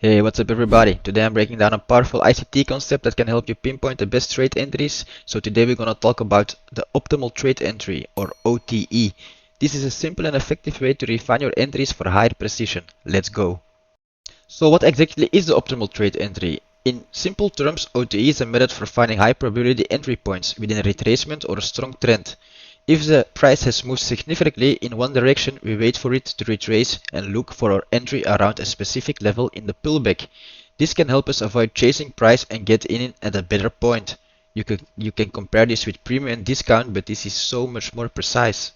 Hey, what's up everybody? Today I'm breaking down a powerful ICT concept that can help you pinpoint the best trade entries. So today we're gonna talk about the optimal trade entry, or OTE. This is a simple and effective way to refine your entries for higher precision. Let's go. So what exactly is the optimal trade entry? In simple terms, OTE is a method for finding high probability entry points within a retracement or a strong trend. If the price has moved significantly in one direction, we wait for it to retrace and look for our entry around a specific level in the pullback. This can help us avoid chasing price and get in at a better point. You can compare this with premium and discount, but this is so much more precise.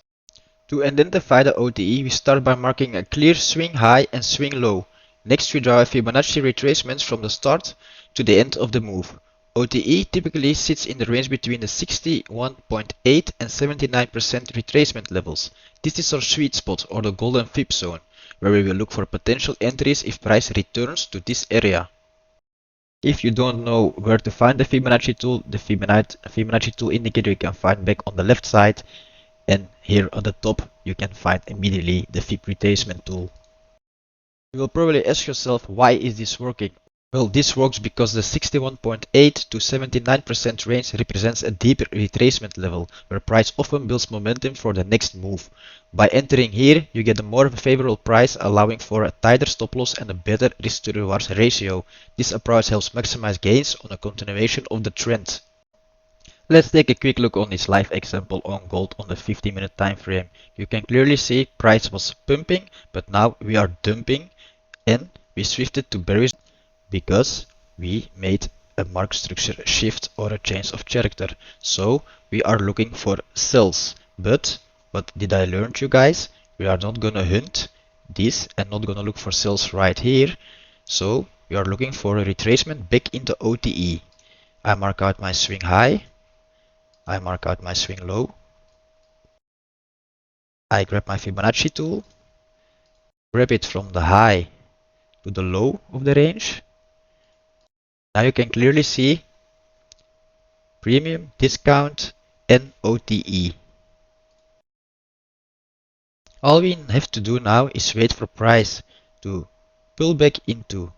To identify the OTE, we start by marking a clear swing high and swing low. Next, we draw a Fibonacci retracement from the start to the end of the move. OTE typically sits in the range between the 61.8 and 79% retracement levels. This is our sweet spot, or the golden fib zone, where we will look for potential entries if price returns to this area. If you don't know where to find the Fibonacci tool, the Fibonacci tool indicator you can find back on the left side. And here on the top you can find immediately the fib retracement tool. You will probably ask yourself, why is this working? Well, this works because the 61.8 to 79% range represents a deeper retracement level where price often builds momentum for the next move. By entering here, you get a more favorable price, allowing for a tighter stop loss and a better risk to reward ratio. This approach helps maximize gains on a continuation of the trend. Let's take a quick look on this live example on gold on the 50-minute time frame. You can clearly see price was pumping, but now we are dumping and we shifted to bearish because we made a market structure shift or a change of character. So we are looking for sells. But what did I learn to you guys? We are not gonna hunt this and not gonna look for sells right here. So we are looking for a retracement back into OTE. I mark out my swing high. I mark out my swing low. I grab my Fibonacci tool, grab it from the high to the low of the range. Now you can clearly see premium, discount, and OTE. All we have to do now is wait for price to pull back into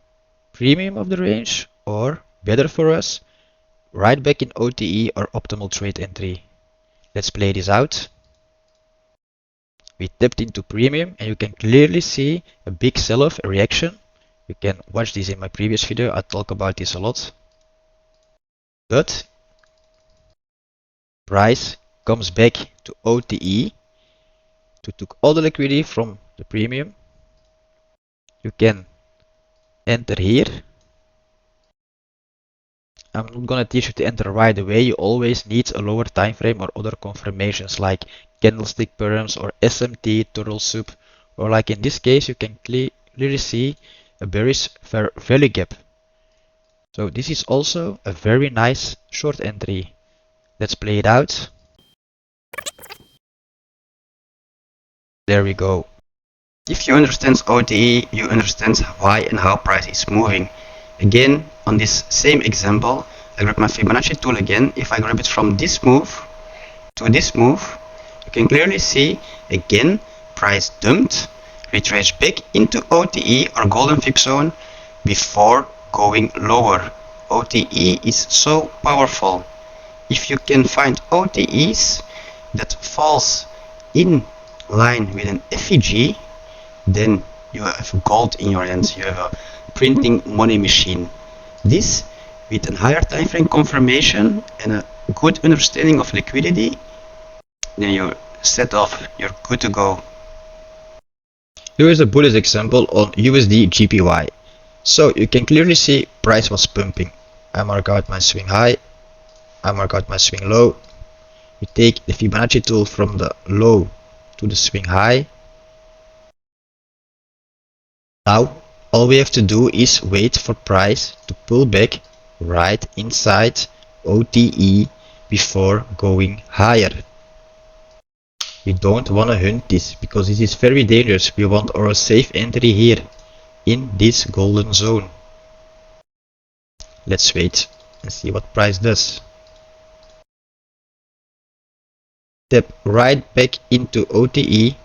premium of the range, or better for us, right back in OTE or optimal trade entry. Let's play this out. We tapped into premium and you can clearly see a big sell-off, a reaction. You can watch this in my previous video, I talk about this a lot. But price comes back to OTE to took all the liquidity from the premium. You can enter here. I'm not gonna teach you to enter right away. You always need a lower time frame or other confirmations like candlestick perms or SMT, turtle soup, or like in this case you can clearly see a bearish fair value gap. So this is also a very nice short entry. Let's play it out. There we go. If you understand OTE, you understand why and how price is moving. Again, on this same example, I grab my Fibonacci tool again. If I grab it from this move to this move, you can clearly see again price dumped, retraced back into OTE or golden fib zone before going lower. OTE is so powerful. If you can find OTEs that falls in line with an FEG, then you have gold in your hands. You have a printing money machine. This, with a higher time frame confirmation and a good understanding of liquidity, then you're set off. You're good to go. Here is a bullet example on USD GPY. So you can clearly see price was pumping. I mark out my swing high. I mark out my swing low. We take the Fibonacci tool from the low to the swing high. Now all we have to do is wait for price to pull back right inside OTE before going higher. We don't want to hunt this because this is very dangerous. We want our safe entry here in this golden zone. Let's wait and see what price does. Tap right back into OTE.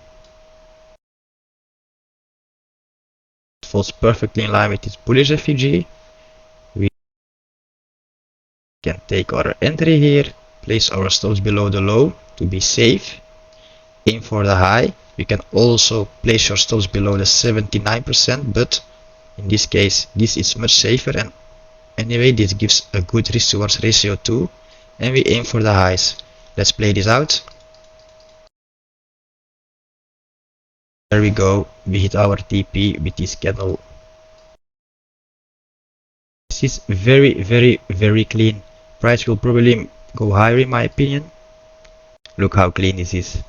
falls perfectly in line with this bullish FVG. We can take our entry here, place our stops below the low to be safe, aim for the high. You can also place your stops below the 79%, but in this case this is much safer, and anyway this gives a good risk towards ratio too, and we aim for the highs. Let's play this out. There we go, we hit our TP with this candle. This is very clean. Price will probably go higher in my opinion. Look how clean this is.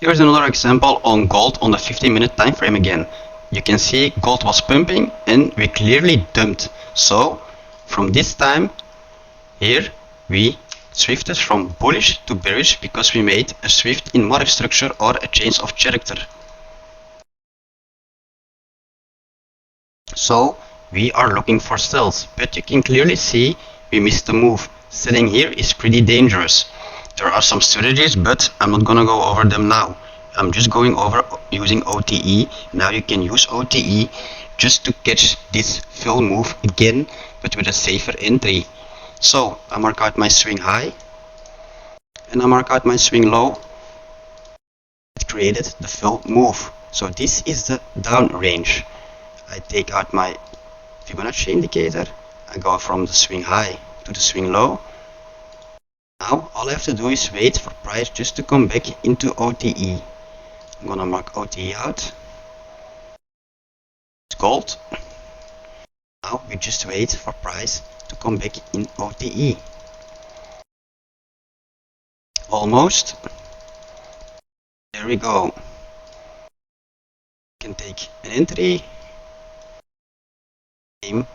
Here's another example on gold on the 15-minute time frame again. You can see gold was pumping and we clearly dumped. So from this time here we swifted from bullish to bearish because we made a swift in market structure or a change of character. So we are looking for sells, but you can clearly see we missed the move. Selling here is pretty dangerous. There are some strategies, but I'm not gonna go over them now. I'm just going over using OTE. Now you can use OTE just to catch this full move again, but with a safer entry. So I mark out my swing high and I mark out my swing low. It created the full move. So this is the down range. I take out my Fibonacci indicator. I go from the swing high to the swing low. Now all I have to do is wait for price just to come back into OTE. I'm gonna mark OTE out. It's gold. Now we just wait for price to come back in OTE. Almost. There we go. Can take an entry. Aim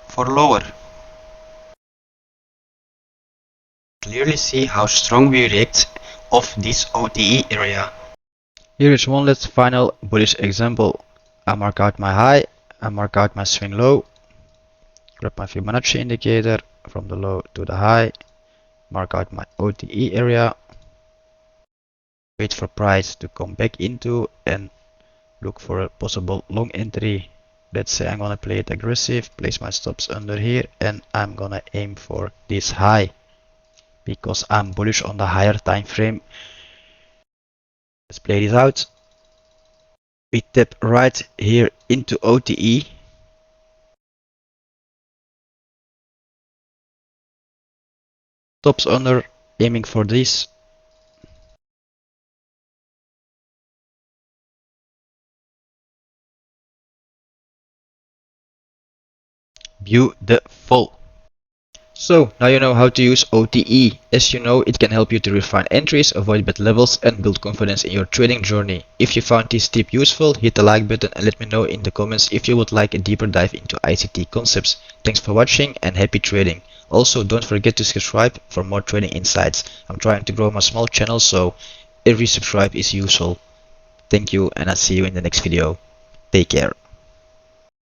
for lower. Clearly see how strong we react off this OTE area. Here is one last final bullish example. I mark out my high, I mark out my swing low, grab my Fibonacci indicator from the low to the high, mark out my OTE area, wait for price to come back into and look for a possible long entry. Let's say I'm gonna play it aggressive, place my stops under here, and I'm gonna aim for this high because I'm bullish on the higher time frame. Let's play this out. We tap right here into OTE. Stops under, aiming for this. Beautiful. So now you know how to use OTE. As you know, it can help you to refine entries, avoid bad levels, and build confidence in your trading journey. If you found this tip useful, hit the like button and let me know in the comments if you would like a deeper dive into ICT concepts. Thanks for watching and happy trading. Also, don't forget to subscribe for more trading insights. I'm trying to grow my small channel, so every subscribe is useful. Thank you, and I'll see you in the next video. Take care.